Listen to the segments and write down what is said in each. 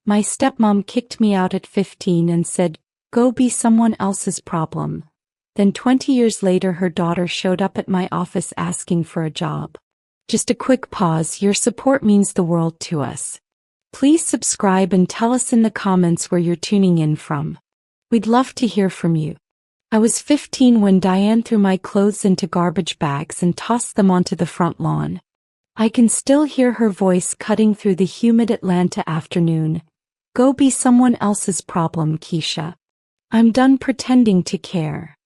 My stepmom kicked me out at 15 and said, "Go be someone else's problem." Then 20 years later her daughter showed up at my office asking for a job. Just a quick pause, your support means the world to us. Please subscribe and tell us in the comments where you're tuning in from. We'd love to hear from you. I was 15 when Diane threw my clothes into garbage bags and tossed them onto the front lawn. I can still hear her voice cutting through the humid Atlanta afternoon. Go be someone else's problem, Keisha. I'm done pretending to care.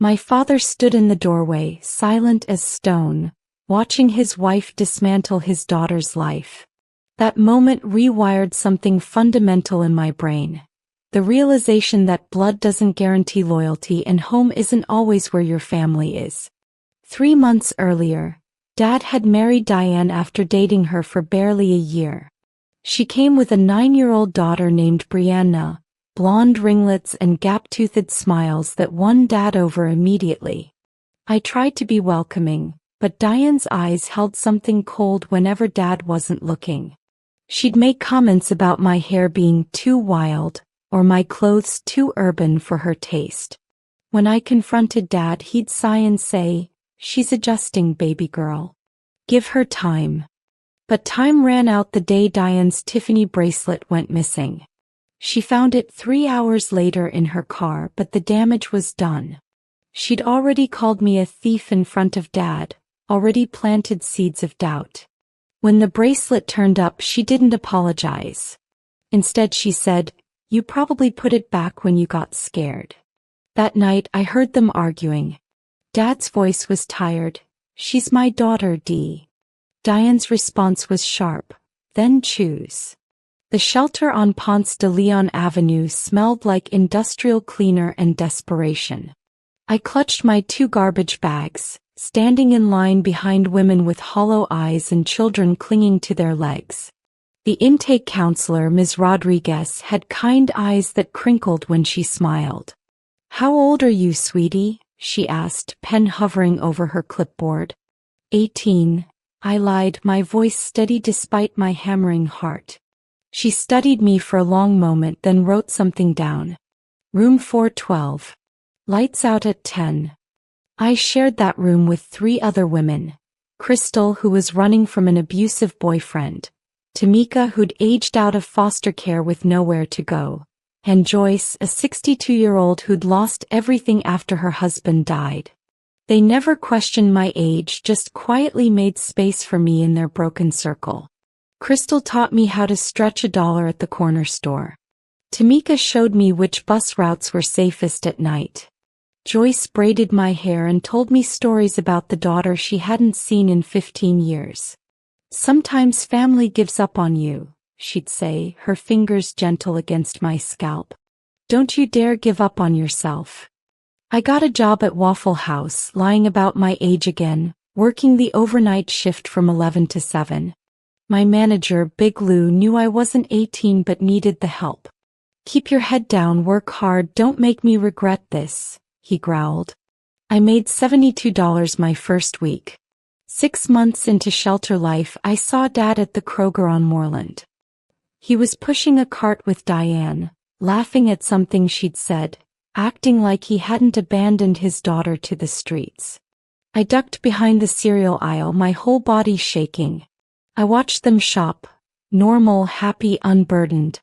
My father stood in the doorway, silent as stone, watching his wife dismantle his daughter's life. That moment rewired something fundamental in my brain. The realization that blood doesn't guarantee loyalty and home isn't always where your family is. 3 months earlier, Dad had married Diane after dating her for barely a year. She came with a 9-year-old daughter named Brianna, blonde ringlets and gap-toothed smiles that won Dad over immediately. I tried to be welcoming, but Diane's eyes held something cold whenever Dad wasn't looking. She'd make comments about my hair being too wild, or my clothes too urban for her taste. When I confronted Dad, he'd sigh and say, "She's adjusting, baby girl. Give her time." But time ran out the day Diane's Tiffany bracelet went missing. She found it 3 hours later in her car, but the damage was done. She'd already called me a thief in front of Dad, already planted seeds of doubt. When the bracelet turned up, she didn't apologize. Instead she said, "You probably put it back when you got scared." That night I heard them arguing. Dad's voice was tired. "She's my daughter, Dee." Diane's response was sharp. "Then choose." The shelter on Ponce de Leon Avenue smelled like industrial cleaner and desperation. I clutched my 2 garbage bags, standing in line behind women with hollow eyes and children clinging to their legs. The intake counselor, Ms. Rodriguez, had kind eyes that crinkled when she smiled. "How old are you, sweetie?" she asked, pen hovering over her clipboard. 18. I lied, my voice steady despite my hammering heart. She studied me for a long moment, then wrote something down. Room 412. Lights out at 10. I shared that room with 3 other women. Crystal, who was running from an abusive boyfriend. Tamika, who'd aged out of foster care with nowhere to go. And Joyce, a 62-year-old who'd lost everything after her husband died. They never questioned my age, just quietly made space for me in their broken circle. Crystal taught me how to stretch $1 at the corner store. Tamika showed me which bus routes were safest at night. Joyce braided my hair and told me stories about the daughter she hadn't seen in 15 years. "Sometimes family gives up on you," she'd say, her fingers gentle against my scalp. "Don't you dare give up on yourself." I got a job at Waffle House, lying about my age again, working the overnight shift from 11 to 7. My manager, Big Lou, knew I wasn't 18 but needed the help. "Keep your head down, work hard, don't make me regret this," he growled. I made $72 my first week. 6 months into shelter life, I saw Dad at the Kroger on Moreland. He was pushing a cart with Diane, laughing at something she'd said, acting like he hadn't abandoned his daughter to the streets. I ducked behind the cereal aisle, my whole body shaking. I watched them shop, normal, happy, unburdened.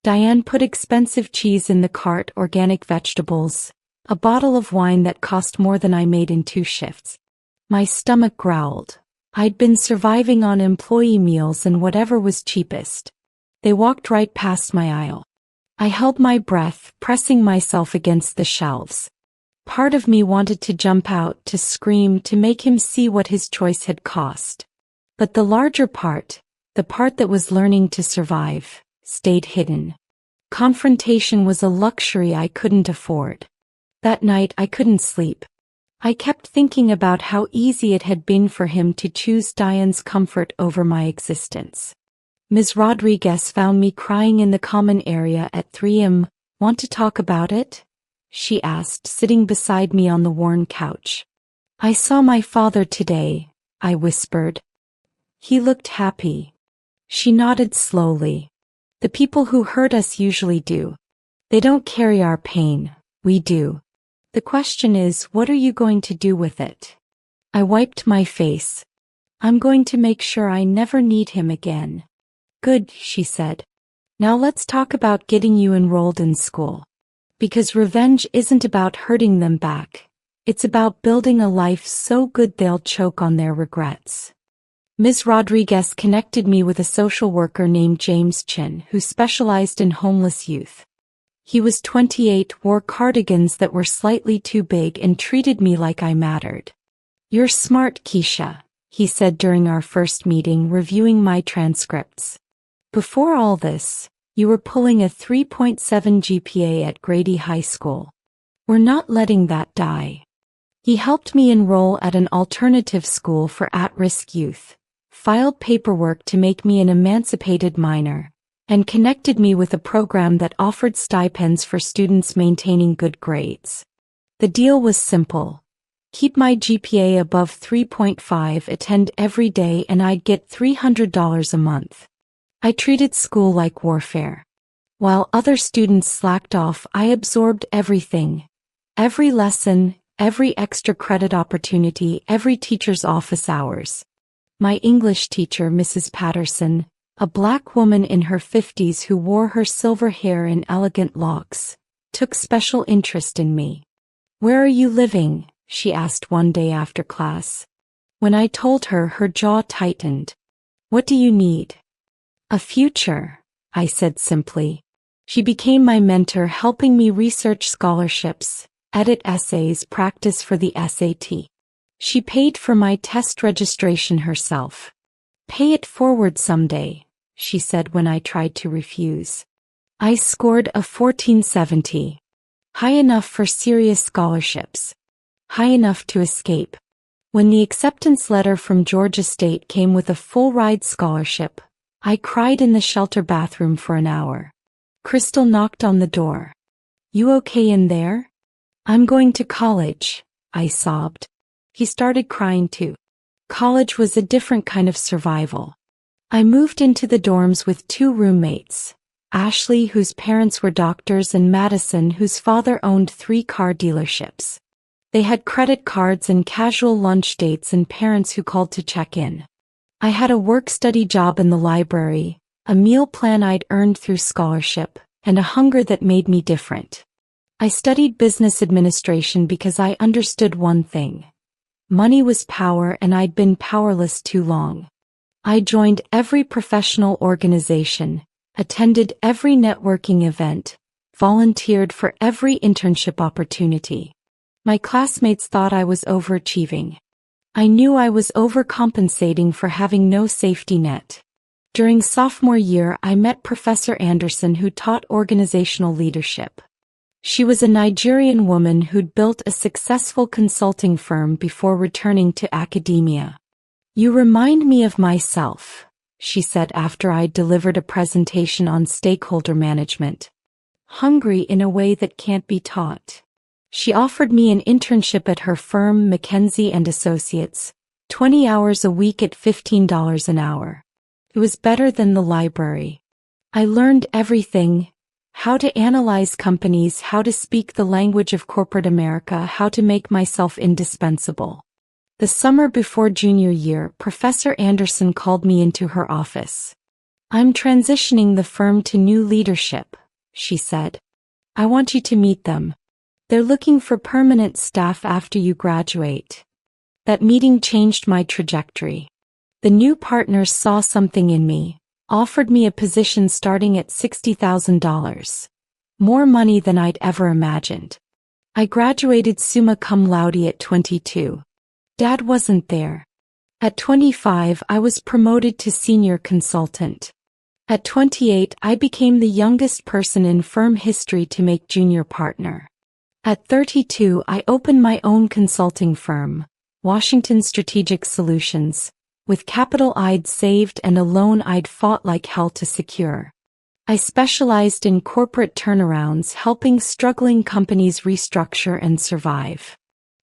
Diane put expensive cheese in the cart, organic vegetables, a bottle of wine that cost more than I made in 2 shifts. My stomach growled. I'd been surviving on employee meals and whatever was cheapest. They walked right past my aisle. I held my breath, pressing myself against the shelves. Part of me wanted to jump out, to scream, to make him see what his choice had cost. But the larger part, the part that was learning to survive, stayed hidden. Confrontation was a luxury I couldn't afford. That night I couldn't sleep. I kept thinking about how easy it had been for him to choose Diane's comfort over my existence. Ms. Rodriguez found me crying in the common area at 3 a.m. "Want to talk about it?" she asked, sitting beside me on the worn couch. "I saw my father today," I whispered. "He looked happy." She nodded slowly. The people who hurt us usually do. They don't carry our pain, we do. The question is, what are you going to do with it? I wiped my face. I'm going to make sure I never need him again. Good, she said. Now let's talk about getting you enrolled in school. Because revenge isn't about hurting them back. It's about building a life so good they'll choke on their regrets. Ms. Rodriguez connected me with a social worker named James Chin who specialized in homeless youth. He was 28, wore cardigans that were slightly too big and treated me like I mattered. You're smart, Keisha, he said during our first meeting reviewing my transcripts. Before all this, you were pulling a 3.7 GPA at Grady High School. We're not letting that die. He helped me enroll at an alternative school for at-risk youth, filed paperwork to make me an emancipated minor, and connected me with a program that offered stipends for students maintaining good grades. The deal was simple. Keep my GPA above 3.5, attend every day, and I'd get $300 a month. I treated school like warfare. While other students slacked off, I absorbed everything. Every lesson, every extra credit opportunity, every teacher's office hours. My English teacher, Mrs. Patterson, a black woman in her 50s who wore her silver hair in elegant locks, took special interest in me. Where are you living? She asked one day after class. When I told her, her jaw tightened. What do you need? A future, I said simply. She became my mentor, helping me research scholarships, edit essays, practice for the SAT. She paid for my test registration herself. Pay it forward someday, she said when I tried to refuse. I scored a 1470. High enough for serious scholarships. High enough to escape. When the acceptance letter from Georgia State came with a full-ride scholarship, I cried in the shelter bathroom for an hour. Crystal knocked on the door. You okay in there? I'm going to college, I sobbed. He started crying too. College was a different kind of survival. I moved into the dorms with 2 roommates, Ashley, whose parents were doctors, and Madison, whose father owned 3 car dealerships. They had credit cards and casual lunch dates and parents who called to check in. I had a work-study job in the library, a meal plan I'd earned through scholarship, and a hunger that made me different. I studied business administration because I understood one thing. Money was power, and I'd been powerless too long. I joined every professional organization, attended every networking event, volunteered for every internship opportunity. My classmates thought I was overachieving. I knew I was overcompensating for having no safety net. During sophomore year, I met Professor Anderson, who taught organizational leadership. She was a Nigerian woman who'd built a successful consulting firm before returning to academia. You remind me of myself, she said after I'd delivered a presentation on stakeholder management. Hungry in a way that can't be taught. She offered me an internship at her firm, McKenzie & Associates, 20 hours a week at $15 an hour. It was better than the library. I learned everything: how to analyze companies, how to speak the language of corporate America, how to make myself indispensable. The summer before junior year, Professor Anderson called me into her office. I'm transitioning the firm to new leadership, she said. I want you to meet them. They're looking for permanent staff after you graduate. That meeting changed my trajectory. The new partners saw something in me, offered me a position starting at $60,000. More money than I'd ever imagined. I graduated summa cum laude at 22. Dad wasn't there. At 25, I was promoted to senior consultant. At 28, I became the youngest person in firm history to make junior partner. At 32, I opened my own consulting firm, Washington Strategic Solutions, with capital I'd saved and a loan I'd fought like hell to secure. I specialized in corporate turnarounds, helping struggling companies restructure and survive.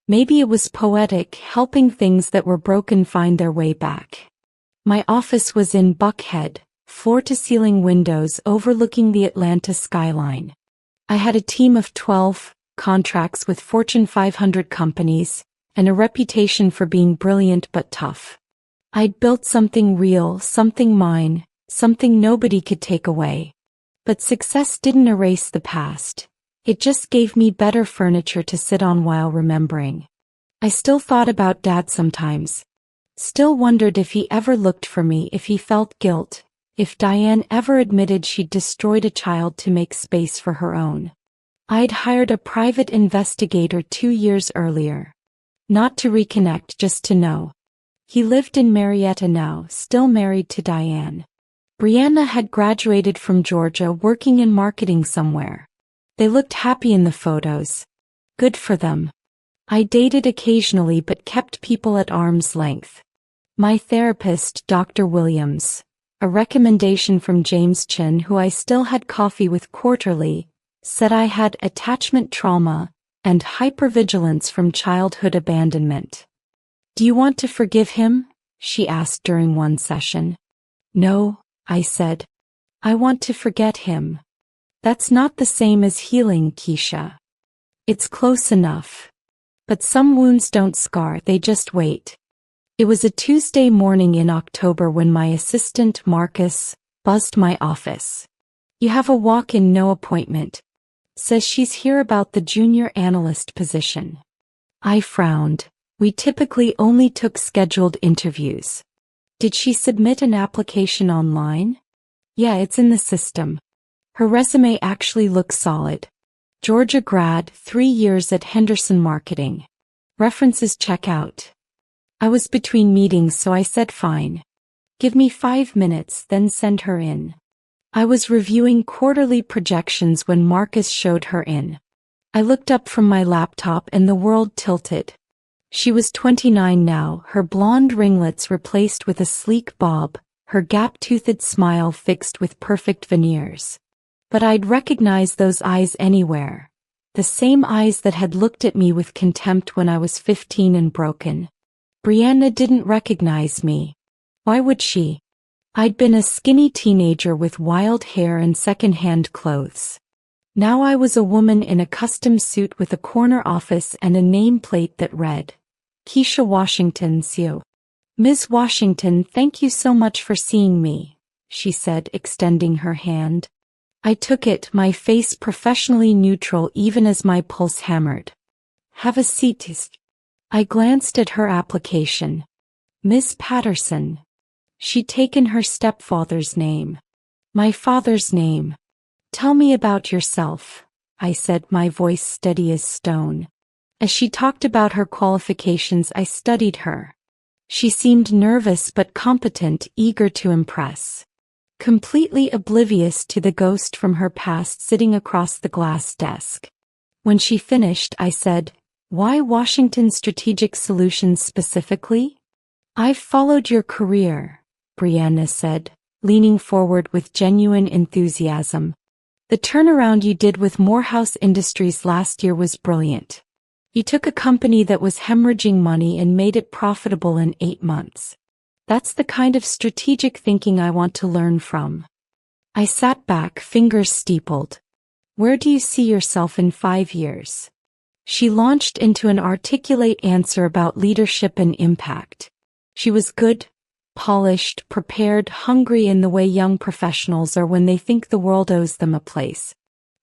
Maybe it was poetic, helping things that were broken find their way back. My office was in Buckhead, floor-to-ceiling windows overlooking the Atlanta skyline. I had a team of 12, contracts with Fortune 500 companies, and a reputation for being brilliant but tough. I'd built something real, something mine, something nobody could take away. But success didn't erase the past. It just gave me better furniture to sit on while remembering. I still thought about Dad sometimes. Still wondered if he ever looked for me, if he felt guilt, if Diane ever admitted she'd destroyed a child to make space for her own. I'd hired a private investigator 2 years earlier. Not to reconnect, just to know. He lived in Marietta now, still married to Diane. Brianna had graduated from Georgia, working in marketing somewhere. They looked happy in the photos. Good for them. I dated occasionally but kept people at arm's length. My therapist, Dr. Williams, a recommendation from James Chin, who I still had coffee with quarterly, said I had attachment trauma and hypervigilance from childhood abandonment. "Do you want to forgive him?" she asked during one session. "No," I said. "I want to forget him." "That's not the same as healing, Keisha." "It's close enough. But some wounds don't scar, they just wait." It was a Tuesday morning in October when my assistant, Marcus, buzzed my office. "You have a walk-in, no appointment. Says she's here about the junior analyst position." I frowned. We typically only took scheduled interviews. "Did she submit an application online?" "Yeah, it's in the system." Her resume actually looks solid. Georgia grad, 3 years at Henderson Marketing. References check out. I was between meetings, so I said fine. "Give me 5 minutes, then send her in." I was reviewing quarterly projections when Marcus showed her in. I looked up from my laptop and the world tilted. She was 29 now, her blonde ringlets replaced with a sleek bob, her gap-toothed smile fixed with perfect veneers. But I'd recognize those eyes anywhere. The same eyes that had looked at me with contempt when I was 15 and broken. Brianna didn't recognize me. Why would she? I'd been a skinny teenager with wild hair and second-hand clothes. Now I was a woman in a custom suit with a corner office and a nameplate that read, "Keisha Washington, CEO." "Ms. Washington, thank you so much for seeing me," she said, extending her hand. I took it, my face professionally neutral even as my pulse hammered. "Have a seat." I glanced at her application. "Miss Patterson." She'd taken her stepfather's name. My father's name. "Tell me about yourself," I said, my voice steady as stone. As she talked about her qualifications, I studied her. She seemed nervous but competent, eager to impress. Completely oblivious to the ghost from her past sitting across the glass desk. When she finished, I said, "Why Washington Strategic Solutions specifically?" "I've followed your career," Brianna said, leaning forward with genuine enthusiasm. "The turnaround you did with Morehouse Industries last year was brilliant. You took a company that was hemorrhaging money and made it profitable in 8 months. That's the kind of strategic thinking I want to learn from." I sat back, fingers steepled. "Where do you see yourself in 5 years?" She launched into an articulate answer about leadership and impact. She was good, polished, prepared, hungry in the way young professionals are when they think the world owes them a place.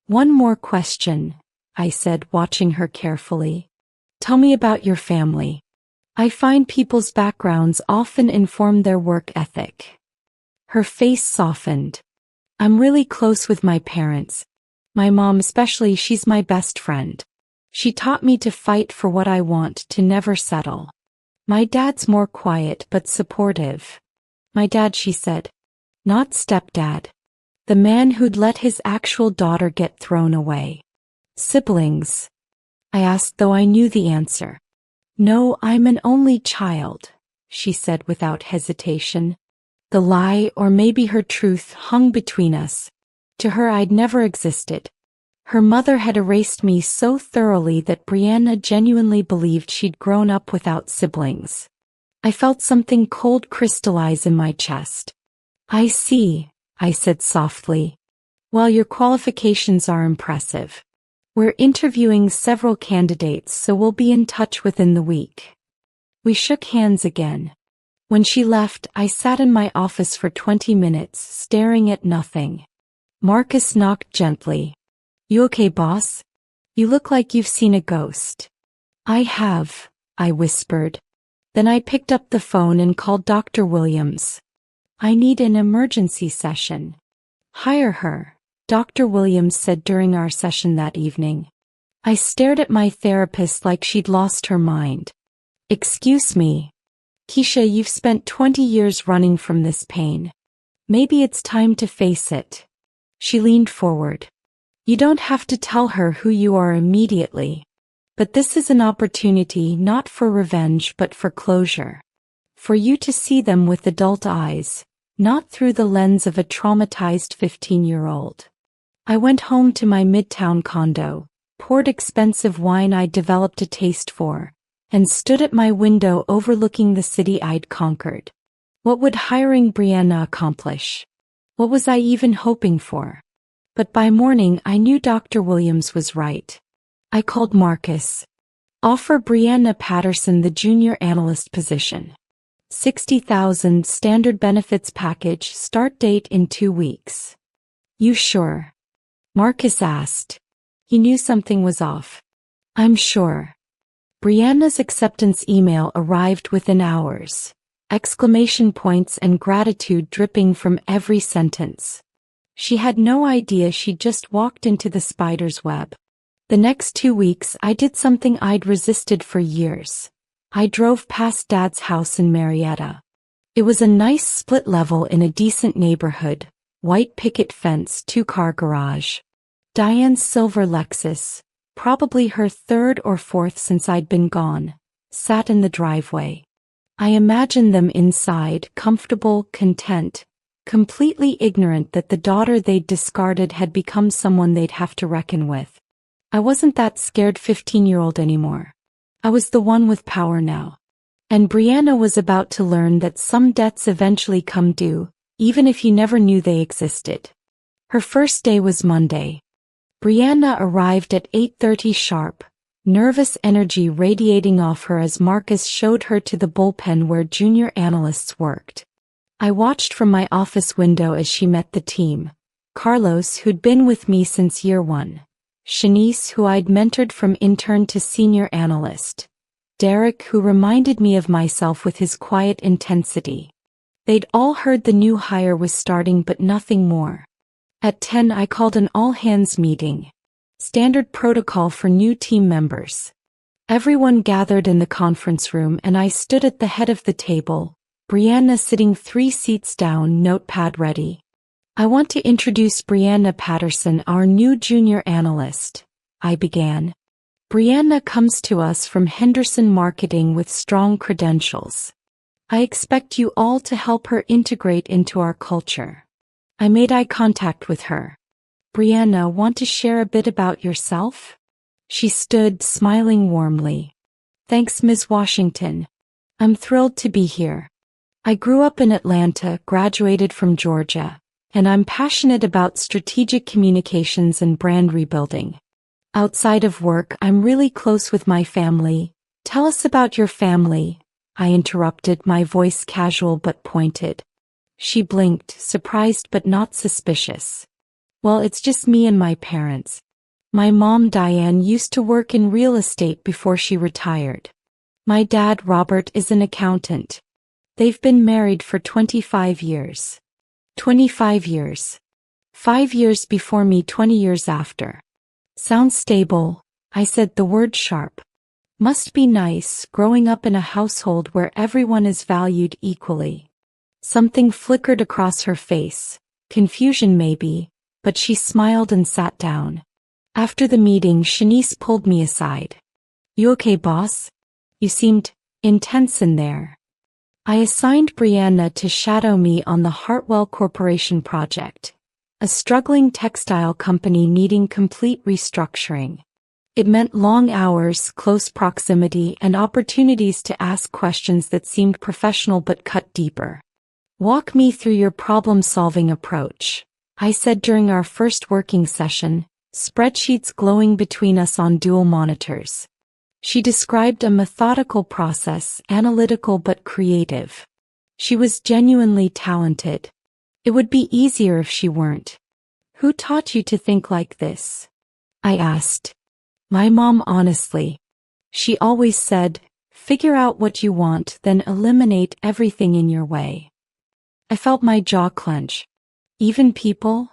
"One more question," I said, watching her carefully. "Tell me about your family. I find people's backgrounds often inform their work ethic." Her face softened. "I'm really close with my parents. My mom especially, she's my best friend. She taught me to fight for what I want, to never settle. My dad's more quiet but supportive." "My dad," she said. "Not stepdad. The man who'd let his actual daughter get thrown away." "Siblings?" I asked, though I knew the answer. "No, I'm an only child," she said without hesitation. The lie, or maybe her truth, hung between us. To her I'd never existed. Her mother had erased me so thoroughly that Brianna genuinely believed she'd grown up without siblings. I felt something cold crystallize in my chest. "I see," I said softly. Well, your qualifications are impressive. We're interviewing several candidates, so we'll be in touch within the week. We shook hands again. When she left, I sat in my office for 20 minutes, staring at nothing. Marcus knocked gently. You okay, boss? You look like you've seen a ghost. I have, I whispered. Then I picked up the phone and called Dr. Williams. I need an emergency session. Hire her, Dr. Williams said during our session that evening. I stared at my therapist like she'd lost her mind. Excuse me. Keisha, you've spent 20 years running from this pain. Maybe it's time to face it. She leaned forward. You don't have to tell her who you are immediately. But this is an opportunity not for revenge but for closure. For you to see them with adult eyes, not through the lens of a traumatized 15-year-old. I went home to my midtown condo, poured expensive wine I developed a taste for, and stood at my window overlooking the city I'd conquered. What would hiring Brianna accomplish? What was I even hoping for? But by morning I knew Dr. Williams was right. I called Marcus. Offer Brianna Patterson the junior analyst position. $60,000 standard benefits package, start date in 2 weeks. You sure? Marcus asked. He knew something was off. I'm sure. Brianna's acceptance email arrived within hours. Exclamation points and gratitude dripping from every sentence. She had no idea she'd just walked into the spider's web. The next 2 weeks I did something I'd resisted for years. I drove past Dad's house in Marietta. It was a nice split level in a decent neighborhood, white picket fence, 2-car garage. Diane's silver Lexus, probably her 3rd or 4th since I'd been gone, sat in the driveway. I imagined them inside, comfortable, content, completely ignorant that the daughter they'd discarded had become someone they'd have to reckon with. I wasn't that scared 15-year-old anymore. I was the one with power now. And Brianna was about to learn that some debts eventually come due, even if you never knew they existed. Her first day was Monday. Brianna arrived at 8:30 sharp, nervous energy radiating off her as Marcus showed her to the bullpen where junior analysts worked. I watched from my office window as she met the team. Carlos, who'd been with me since year 1. Shanice, who I'd mentored from intern to senior analyst. Derek, who reminded me of myself with his quiet intensity. They'd all heard the new hire was starting but nothing more. At 10 I called an all-hands meeting. Standard protocol for new team members. Everyone gathered in the conference room and I stood at the head of the table, Brianna sitting 3 seats down, notepad ready. I want to introduce Brianna Patterson, our new junior analyst, I began. Brianna comes to us from Henderson Marketing with strong credentials. I expect you all to help her integrate into our culture. I made eye contact with her. Brianna, want to share a bit about yourself? She stood, smiling warmly. Thanks, Ms. Washington. I'm thrilled to be here. I grew up in Atlanta, graduated from Georgia, and I'm passionate about strategic communications and brand rebuilding. Outside of work, I'm really close with my family. Tell us about your family, I interrupted, my voice casual but pointed. She blinked, surprised but not suspicious. Well, it's just me and my parents. My mom, Diane, used to work in real estate before she retired. My dad, Robert, is an accountant. They've been married for 25 years. 25 years. 5 years before me, 20 years after. Sounds stable, I said, the word sharp. Must be nice, growing up in a household where everyone is valued equally. Something flickered across her face, confusion maybe, but she smiled and sat down. After the meeting, Shanice pulled me aside. You okay, boss? You seemed intense in there. I assigned Brianna to shadow me on the Hartwell Corporation project, a struggling textile company needing complete restructuring. It meant long hours, close proximity, and opportunities to ask questions that seemed professional but cut deeper. Walk me through your problem-solving approach, I said during our first working session, spreadsheets glowing between us on dual monitors. She described a methodical process, analytical but creative. She was genuinely talented. It would be easier if she weren't. Who taught you to think like this? I asked. My mom, honestly. She always said, figure out what you want, then eliminate everything in your way. I felt my jaw clench. Even people?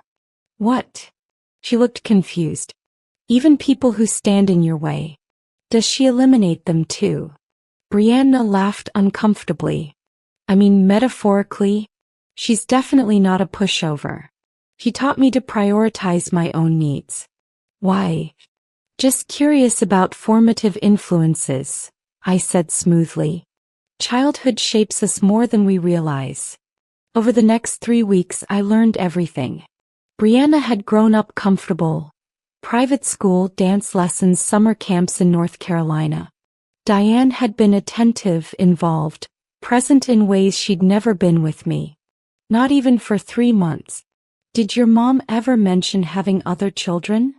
What? She looked confused. Even people who stand in your way. Does she eliminate them too? Brianna laughed uncomfortably. I mean, metaphorically. She's definitely not a pushover. She taught me to prioritize my own needs. Why? Just curious about formative influences, I said smoothly. Childhood shapes us more than we realize. Over the next 3 weeks, I learned everything. Brianna had grown up comfortable. Private school, dance lessons, summer camps in North Carolina. Diane had been attentive, involved, present in ways she'd never been with me. Not even for 3 months. Did your mom ever mention having other children?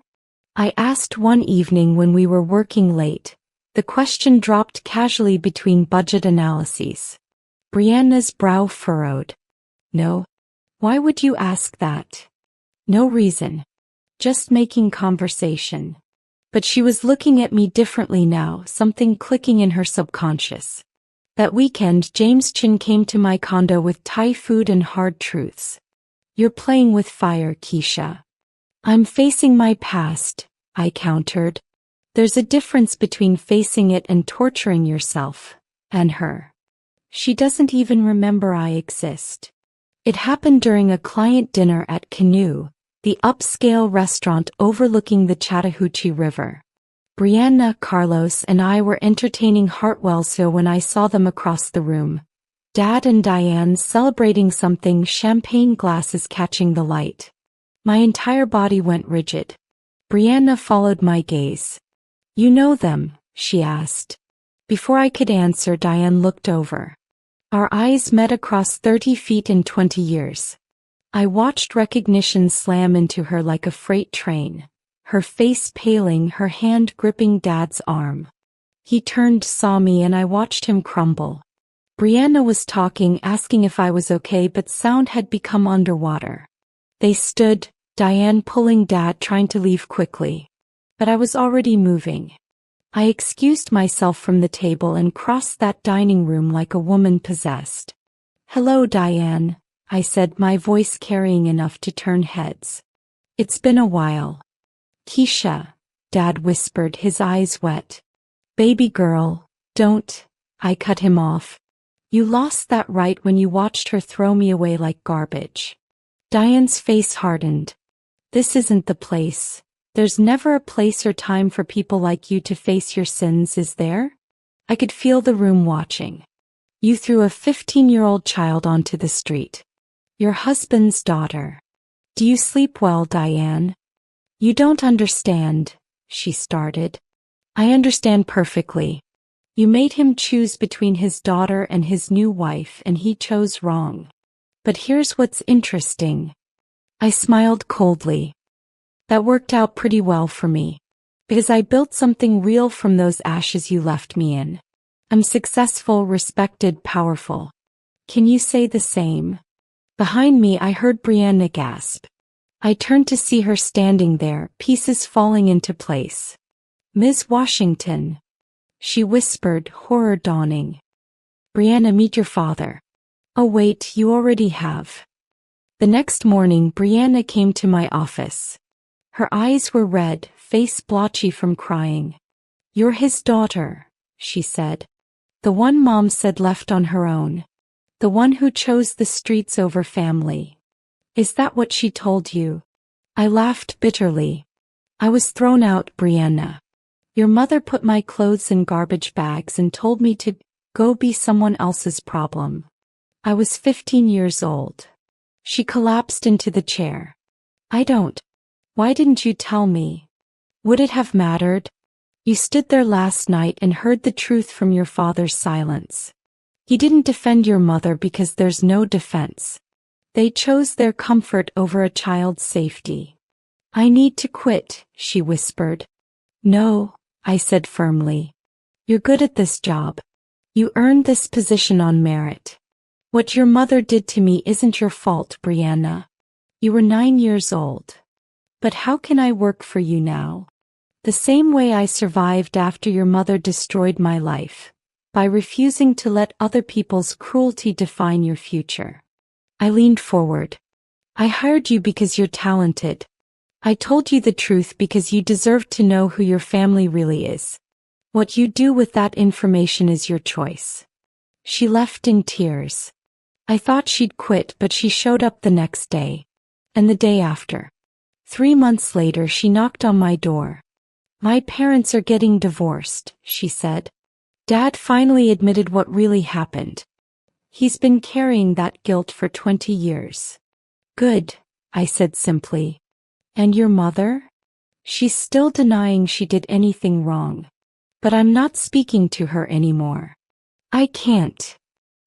I asked one evening when we were working late. The question dropped casually between budget analyses. Brianna's brow furrowed. No. Why would you ask that? No reason. Just making conversation. But she was looking at me differently now, something clicking in her subconscious. That weekend, James Chin came to my condo with Thai food and hard truths. You're playing with fire, Keisha. I'm facing my past, I countered. There's a difference between facing it and torturing yourself, and her. She doesn't even remember I exist. It happened during a client dinner at Canoe, the upscale restaurant overlooking the Chattahoochee River. Brianna, Carlos, and I were entertaining Hartwell's when I saw them across the room. Dad and Diane celebrating something, champagne glasses catching the light. My entire body went rigid. Brianna followed my gaze. You know them? She asked. Before I could answer, Diane looked over. Our eyes met across 30 feet in 20 years. I watched recognition slam into her like a freight train, her face paling, her hand gripping Dad's arm. He turned, saw me, and I watched him crumble. Brianna was talking, asking if I was okay, but sound had become underwater. They stood, Diane pulling Dad, trying to leave quickly. But I was already moving. I excused myself from the table and crossed that dining room like a woman possessed. Hello, Diane, I said, my voice carrying enough to turn heads. It's been a while. Keisha, Dad whispered, his eyes wet. Baby girl, don't, I cut him off. You lost that right when you watched her throw me away like garbage. Diane's face hardened. This isn't the place. There's never a place or time for people like you to face your sins, is there? I could feel the room watching. You threw a 15-year-old child onto the street. Your husband's daughter. Do you sleep well, Diane? You don't understand, she started. I understand perfectly. You made him choose between his daughter and his new wife, and he chose wrong. But here's what's interesting. I smiled coldly. That worked out pretty well for me. Because I built something real from those ashes you left me in. I'm successful, respected, powerful. Can you say the same? Behind me, I heard Brianna gasp. I turned to see her standing there, pieces falling into place. Ms. Washington, she whispered, horror dawning. Brianna, meet your father. Oh wait, you already have. The next morning, Brianna came to my office. Her eyes were red, face blotchy from crying. You're his daughter, she said. The one Mom said left on her own. The one who chose the streets over family. Is that what she told you? I laughed bitterly. I was thrown out, Brianna. Your mother put my clothes in garbage bags and told me to go be someone else's problem. I was 15 years old. She collapsed into the chair. Why didn't you tell me? Would it have mattered? You stood there last night and heard the truth from your father's silence. He didn't defend your mother because there's no defense. They chose their comfort over a child's safety. I need to quit, she whispered. No, I said firmly. You're good at this job. You earned this position on merit. What your mother did to me isn't your fault, Brianna. You were 9 years old. But how can I work for you now? The same way I survived after your mother destroyed my life, by refusing to let other people's cruelty define your future. I leaned forward. I hired you because you're talented. I told you the truth because you deserve to know who your family really is. What you do with that information is your choice. She left in tears. I thought she'd quit, but she showed up the next day. And the day after. 3 months later, she knocked on my door. My parents are getting divorced, she said. Dad finally admitted what really happened. He's been carrying that guilt for 20 years. Good, I said simply. And your mother? She's still denying she did anything wrong. But I'm not speaking to her anymore. I can't.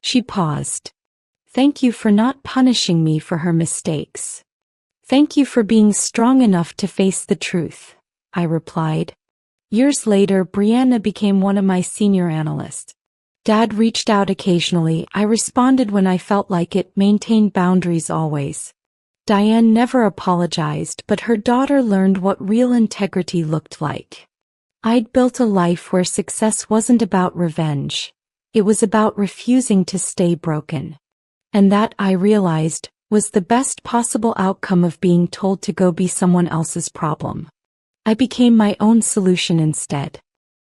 She paused. Thank you for not punishing me for her mistakes. Thank you for being strong enough to face the truth, I replied. Years later, Brianna became one of my senior analysts. Dad reached out occasionally. I responded when I felt like it, maintained boundaries always. Diane never apologized, but her daughter learned what real integrity looked like. I'd built a life where success wasn't about revenge. It was about refusing to stay broken. And that, I realized, was the best possible outcome of being told to go be someone else's problem. I became my own solution instead.